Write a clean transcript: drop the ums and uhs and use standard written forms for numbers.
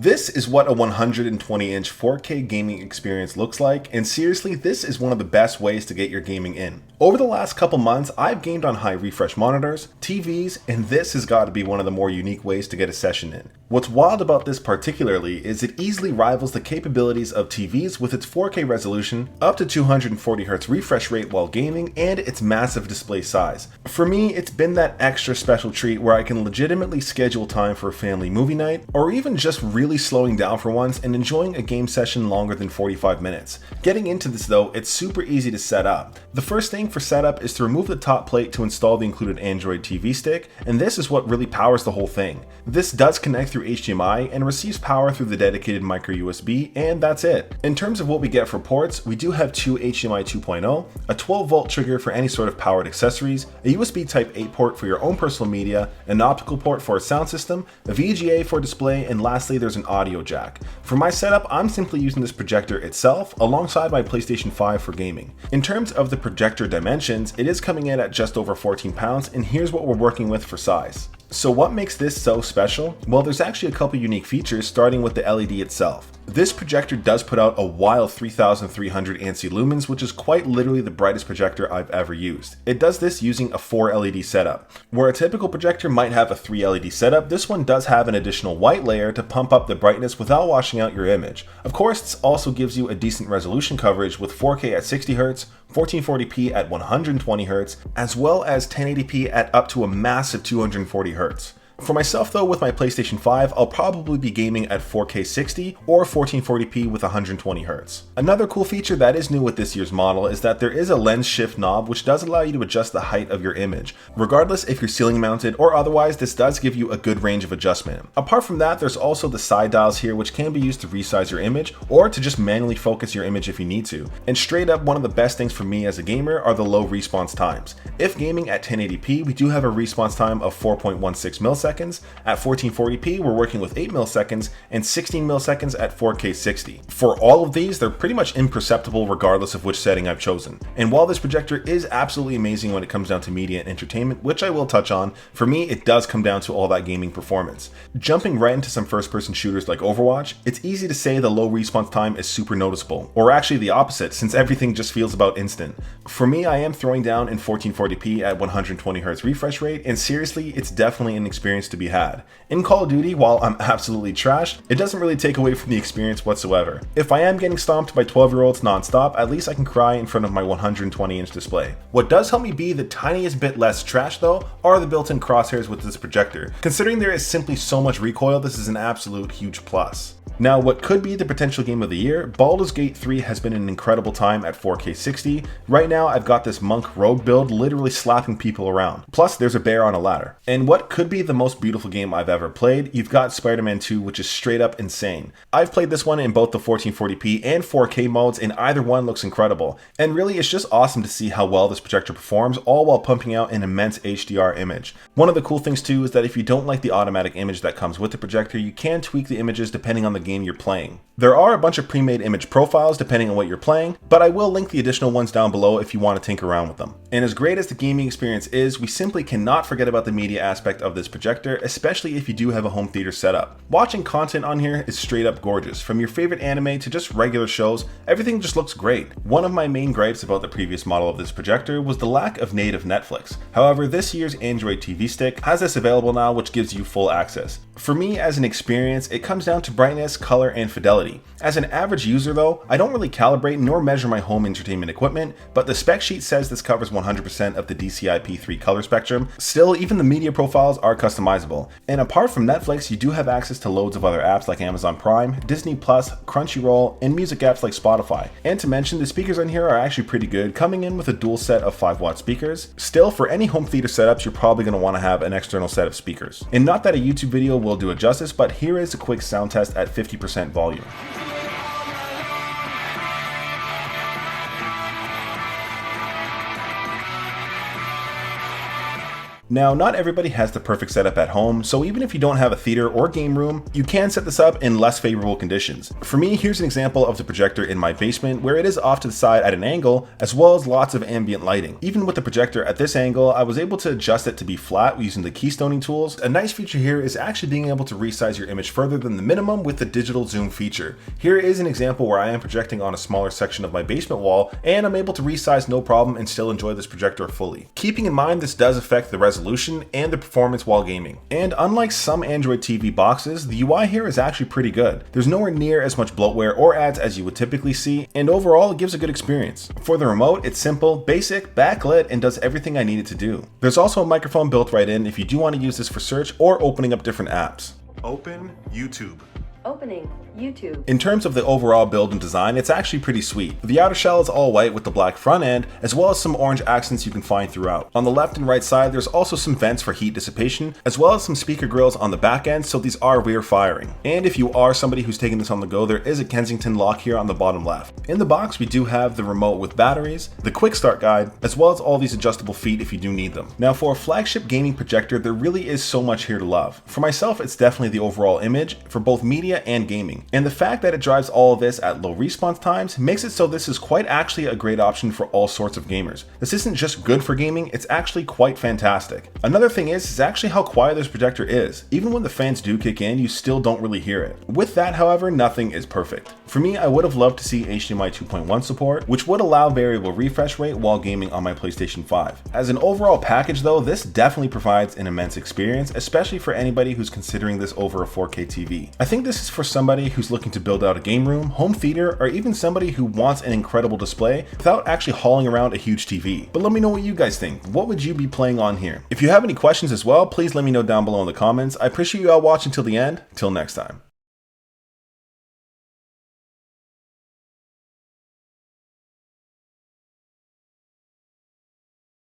This is what a 120-inch 4K gaming experience looks like, and seriously, this is one of the best ways to get your gaming in. Over the last couple months, I've gamed on high refresh monitors, TVs, and this has got to be one of the more unique ways to get a session in. What's wild about this particularly is it easily rivals the capabilities of TVs with its 4K resolution, up to 240Hz refresh rate while gaming, and its massive display size. For me, it's been that extra special treat where I can legitimately schedule time for a family movie night, or even just really slowing down for once and enjoying a game session longer than 45 minutes. Getting into this though, it's super easy to set up. The first thing for setup is to remove the top plate to install the included Android TV stick, and this is what really powers the whole thing. This does connect through HDMI and receives power through the dedicated micro USB, and that's it. In terms of what we get for ports, we do have two HDMI 2.0, a 12-volt trigger for any sort of powered accessories, a USB Type 8 port for your own personal media, an optical port for a sound system, a VGA for display, and lastly there's an audio jack. For my setup, I'm simply using this projector itself alongside my PlayStation 5 for gaming. In terms of the projector dimensions, it is coming in at just over 14 pounds, and here's what we're working with for size. So what makes this so special? Well, there's actually a couple unique features, starting with the LED itself. This projector does put out a wild 3300 ANSI lumens, which is quite literally the brightest projector I've ever used. It does this using a 4 LED setup. Where a typical projector might have a 3 LED setup, this one does have an additional white layer to pump up the brightness without washing out your image. Of course, this also gives you a decent resolution coverage with 4K at 60Hz, 1440p at 120Hz, as well as 1080p at up to a massive 240Hz. For myself though, with my PlayStation 5, I'll probably be gaming at 4K 60 or 1440p with 120Hz. Another cool feature that is new with this year's model is that there is a lens shift knob which does allow you to adjust the height of your image. Regardless if you're ceiling mounted or otherwise, this does give you a good range of adjustment. Apart from that, there's also the side dials here which can be used to resize your image or to just manually focus your image if you need to. And straight up, one of the best things for me as a gamer are the low response times. If gaming at 1080p, we do have a response time of 4.16 milliseconds. At 1440p, we're working with 8 milliseconds and 16 milliseconds at 4K 60. For all of these, they're pretty much imperceptible regardless of which setting I've chosen. And while this projector is absolutely amazing when it comes down to media and entertainment, which I will touch on, for me it does come down to all that gaming performance. Jumping right into some first-person shooters like Overwatch, it's easy to say the low response time is super noticeable, or actually the opposite, since everything just feels about instant. For me, I am throwing down in 1440p at 120Hz refresh rate, and seriously, it's definitely an experience to be had. In Call of Duty, while I'm absolutely trashed, it doesn't really take away from the experience whatsoever. If I am getting stomped by 12-year-olds non-stop, at least I can cry in front of my 120-inch display. What does help me be the tiniest bit less trash though, are the built-in crosshairs with this projector. Considering there is simply so much recoil, this is an absolute huge plus. Now, what could be the potential game of the year, Baldur's Gate 3 has been an incredible time at 4K 60. Right now, I've got this monk rogue build literally slapping people around. Plus, there's a bear on a ladder. And what could be the most beautiful game I've ever played, you've got Spider-Man 2, which is straight up insane. I've played this one in both the 1440p and 4K modes, and either one looks incredible. And really, it's just awesome to see how well this projector performs, all while pumping out an immense HDR image. One of the cool things too is that if you don't like the automatic image that comes with the projector, you can tweak the images depending on the game you're playing. There are a bunch of pre-made image profiles depending on what you're playing, but I will link the additional ones down below if you want to tinker around with them. And as great as the gaming experience is, we simply cannot forget about the media aspect of this projector, especially if you do have a home theater setup. Watching content on here is straight up gorgeous. From your favorite anime to just regular shows, everything just looks great. One of my main gripes about the previous model of this projector was the lack of native Netflix. However, this year's Android TV stick has this available now, which gives you full access. For me, as an experience, it comes down to brightness, color, and fidelity. As an average user though, I don't really calibrate nor measure my home entertainment equipment, but the spec sheet says this covers 100% of the DCI-P3 color spectrum. Still, even the media profiles are customizable. And apart from Netflix, you do have access to loads of other apps like Amazon Prime, Disney+, Crunchyroll, and music apps like Spotify. And to mention, the speakers on here are actually pretty good, coming in with a dual set of 5-watt speakers. Still, for any home theater setups, you're probably going to want to have an external set of speakers. And not that a YouTube video will do it justice, but here is a quick sound test at 50% volume. Now, not everybody has the perfect setup at home, so even if you don't have a theater or game room, you can set this up in less favorable conditions. For me, here's an example of the projector in my basement where it is off to the side at an angle, as well as lots of ambient lighting. Even with the projector at this angle, I was able to adjust it to be flat using the keystoning tools. A nice feature here is actually being able to resize your image further than the minimum with the digital zoom feature. Here is an example where I am projecting on a smaller section of my basement wall, and I'm able to resize no problem and still enjoy this projector fully. Keeping in mind this does affect the resolution and the performance while gaming. And unlike some Android TV boxes, the UI here is actually pretty good. There's nowhere near as much bloatware or ads as you would typically see, and overall it gives a good experience. For the remote, it's simple, basic, backlit, and does everything I need it to do. There's also a microphone built right in if you do want to use this for search or opening up different apps. Open YouTube. Opening YouTube. In terms of the overall build and design, it's actually pretty sweet. The outer shell is all white with the black front end, as well as some orange accents you can find throughout. On the left and right side, there's also some vents for heat dissipation, as well as some speaker grills on the back end, so these are rear firing. And if you are somebody who's taking this on the go, there is a Kensington lock here on the bottom left. In the box, we do have the remote with batteries, the quick start guide, as well as all these adjustable feet if you do need them. Now, for a flagship gaming projector, there really is so much here to love. For myself, it's definitely the overall image for both media and gaming. And the fact that it drives all of this at low response times makes it so this is quite actually a great option for all sorts of gamers. This isn't just good for gaming, it's actually quite fantastic. Another thing is actually how quiet this projector is. Even when the fans do kick in, you still don't really hear it. With that, however, nothing is perfect. For me, I would have loved to see HDMI 2.1 support, which would allow variable refresh rate while gaming on my PlayStation 5. As an overall package though, this definitely provides an immense experience, especially for anybody who's considering this over a 4K TV. I think this is for somebody who's looking to build out a game room, home theater, or even somebody who wants an incredible display without actually hauling around a huge TV. But let me know what you guys think. What would you be playing on here? If you have any questions as well, please let me know down below in the comments. I appreciate you all watching till the end. Till next time.